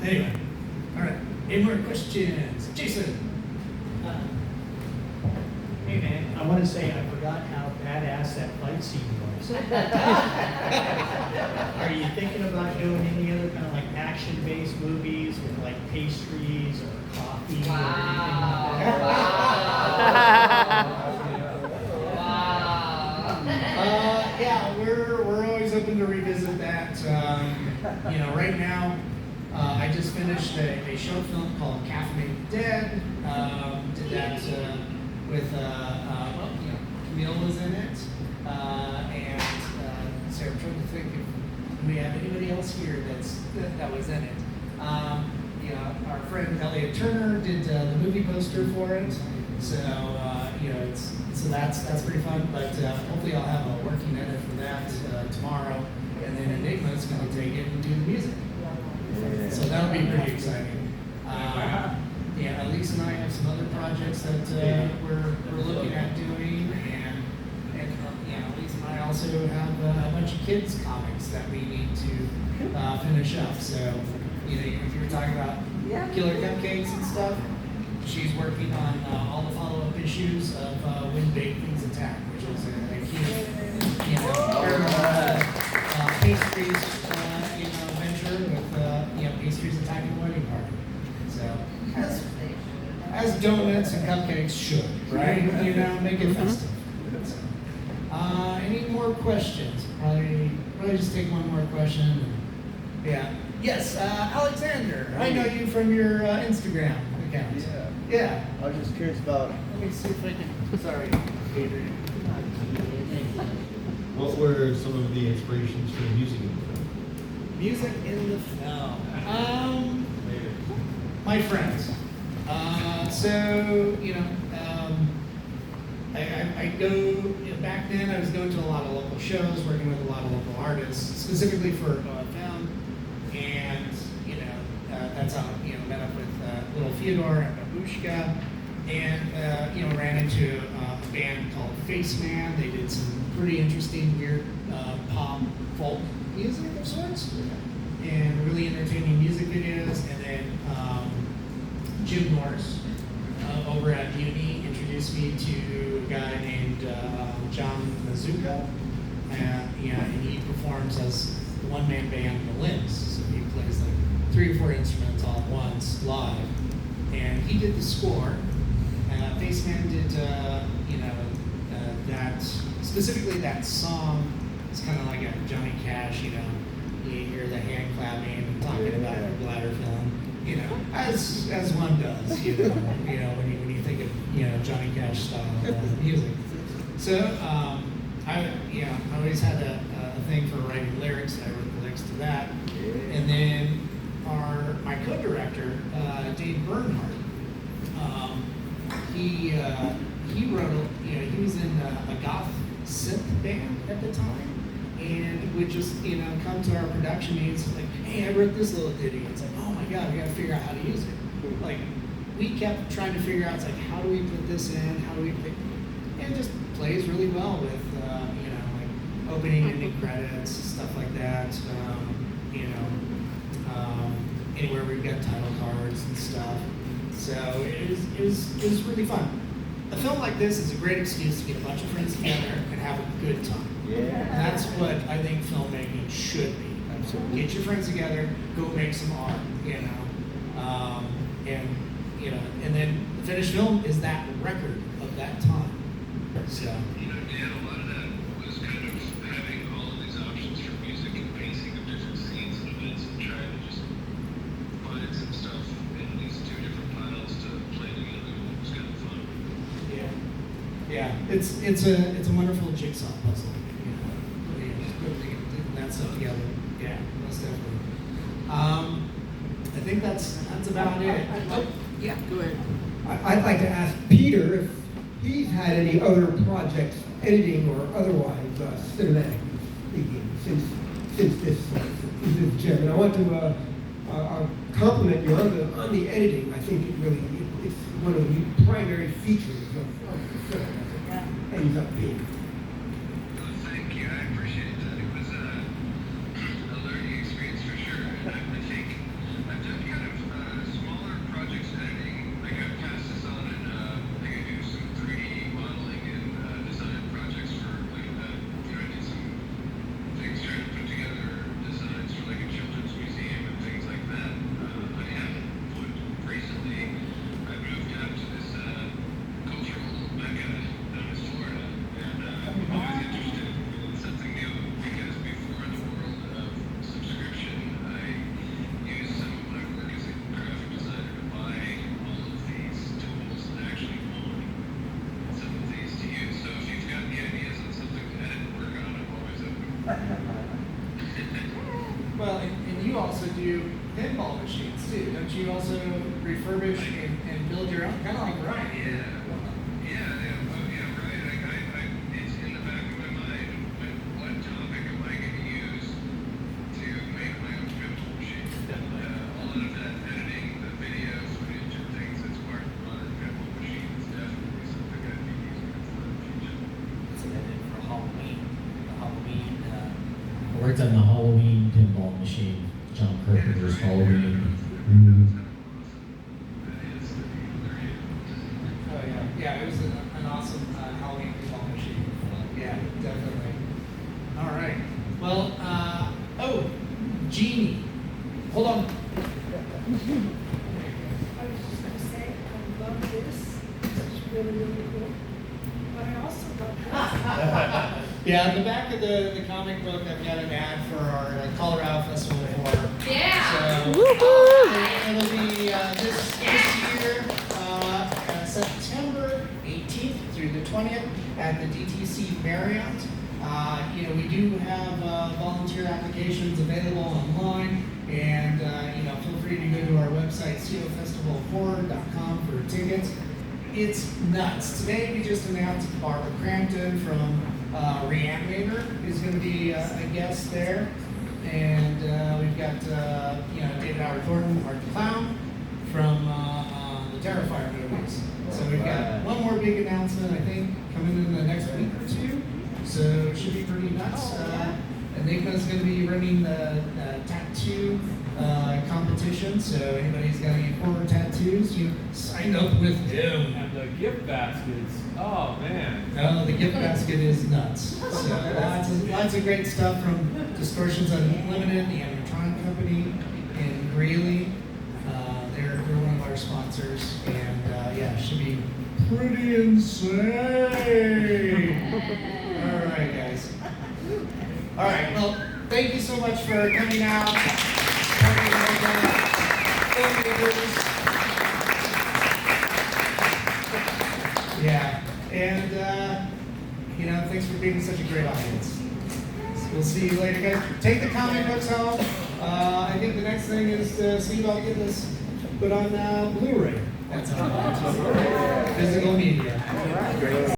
Anyway, all right. Any more questions? Jason. Hey man, I want to say I forgot how badass that fight scene was. Are you thinking about doing any other kind of like action-based movies with like pastries or coffee or anything like that? Yeah, we're always open to revisit that. Right now, I just finished a short film called Caffeinated Dead. Did that with Camille was in it, and so I'm trying to think if we have anybody else here that was in it. Our friend Elliot Turner did the movie poster for it, so that's pretty fun. But hopefully I'll have a working edit for that tomorrow, and then Enigma's going to take it and do the music. So that'll be pretty exciting. Elise and I have some other projects that we're looking at doing, and Elise and I also have a bunch of kids comics that we need to finish up. So if you were talking about Killer Cupcakes and stuff, she's working on all the follow-up issues of When Baked Things Attack, which is a huge pastries venture with pastries attacking a wedding party. So as donuts and cupcakes should, right? Make it festive. So, any more questions? Probably just take one more question. Yeah. Yes, Alexander. I know you from your Instagram account. Yeah. I was just curious about. Let me see if I can. Sorry, Adrian. What were some of the inspirations for the music in the film? Music in the film. My friends. I go, back then I was going to a lot of local shows, working with a lot of local artists, specifically for OFM, and, that's how, met up with Little Theodore and Babushka, and, ran into a band called Face Man. They did some pretty interesting, weird pop folk music of sorts, and really entertaining music videos, and then Jim Norris over at Uni introduced me to a guy named John Mazuka, and he performs as the one-man band The Limbs. So he plays like 3 or 4 instruments all at once live, and he did the score. Faceman did that, specifically that song. It's kind of like a Johnny Cash, you hear the hand clapping and talking about your bladder film. As one does, when you think of Johnny Cash style music. So I always had a thing for writing lyrics. I wrote the lyrics to that, and then my co-director Dave Bernhardt, he wrote he was in a goth synth band at the time. And would just, come to our production meetings like, hey, I wrote this little ditty. It's like, oh my God, we got to figure out how to use it. Like, we kept trying to figure out, it's like, how do we put this in? How do we pick? And it just plays really well with, like opening ending credits, stuff like that. Anywhere we've got title cards and stuff. So it was really fun. A film like this is a great excuse to get a bunch of friends together and have a good time. Yeah. That's what I think filmmaking should be. Absolutely. Get your friends together, go make some art, and then the finished film is that record of that time. So. Dan, a lot of that was kind of having all of these options for music and pacing of different scenes and events and trying to just find some stuff in these 2 different files to play together. It was kind of fun. Yeah. It's a wonderful jigsaw puzzle. Just putting that stuff together. Yeah, most definitely. I think that's about it. Yeah, go ahead. I'd like to ask Peter if he's had any other projects, editing or otherwise, cinematically speaking, since this Jim. And I want to compliment you on the editing. I think it's one of the primary features of the film. Ends up being. Well, thank you. I appreciate that. It was a learning experience for sure. And I think I've done kind also do pinball machines too. Don't you also refurbish and build your own? Kind of like Ryan. Oh, yeah, right. It's in the back of my mind. What topic am I going to use to make my own pinball machine? A lot of that editing, the video footage and things that's part of modern pinball machine is definitely something I'd be using for the future. That's what I did for Halloween. The Halloween. I worked on the Halloween pinball machine, John Carpenter's Halloween. Oh yeah, it was an awesome Halloween pinball machine. Yeah, definitely. All right. Well, Jeannie, hold on. I was just gonna say, I love this, it's really, really cool. But I also love this. Yeah, in the back of the comic book, I've got an ad for our Colorado Festival of Horror. Yeah. So it'll be this year, September 18th through the 20th at the DTC Marriott. We do have volunteer applications available online, and feel free to go to our website, ceofestivalofhorror.com for tickets. It's nuts. Today we just announced Barbara Crampton from Reanimator is going to be a guest there, and we've got David Howard Thornton, Art the Clown from the Terrifier movies. So we've got one more big announcement, I think, coming in the next week or two. So it should be pretty nuts. Enigma's going to be running the tattoo competition. So anybody's got any horror tattoos, you sign up with him. And the gift baskets, oh man. Oh, the gift basket is nuts. So lots of great stuff from Distortions Unlimited, the animatronic company in Greeley. They're one of our sponsors, and it should be pretty insane. All right, guys. All right, well, thank you so much for coming out. Yeah, and thanks for being such a great audience. We'll see you later, guys. Take the comic books home. I think the next thing is to see about getting this put on Blu-ray. That's on physical media.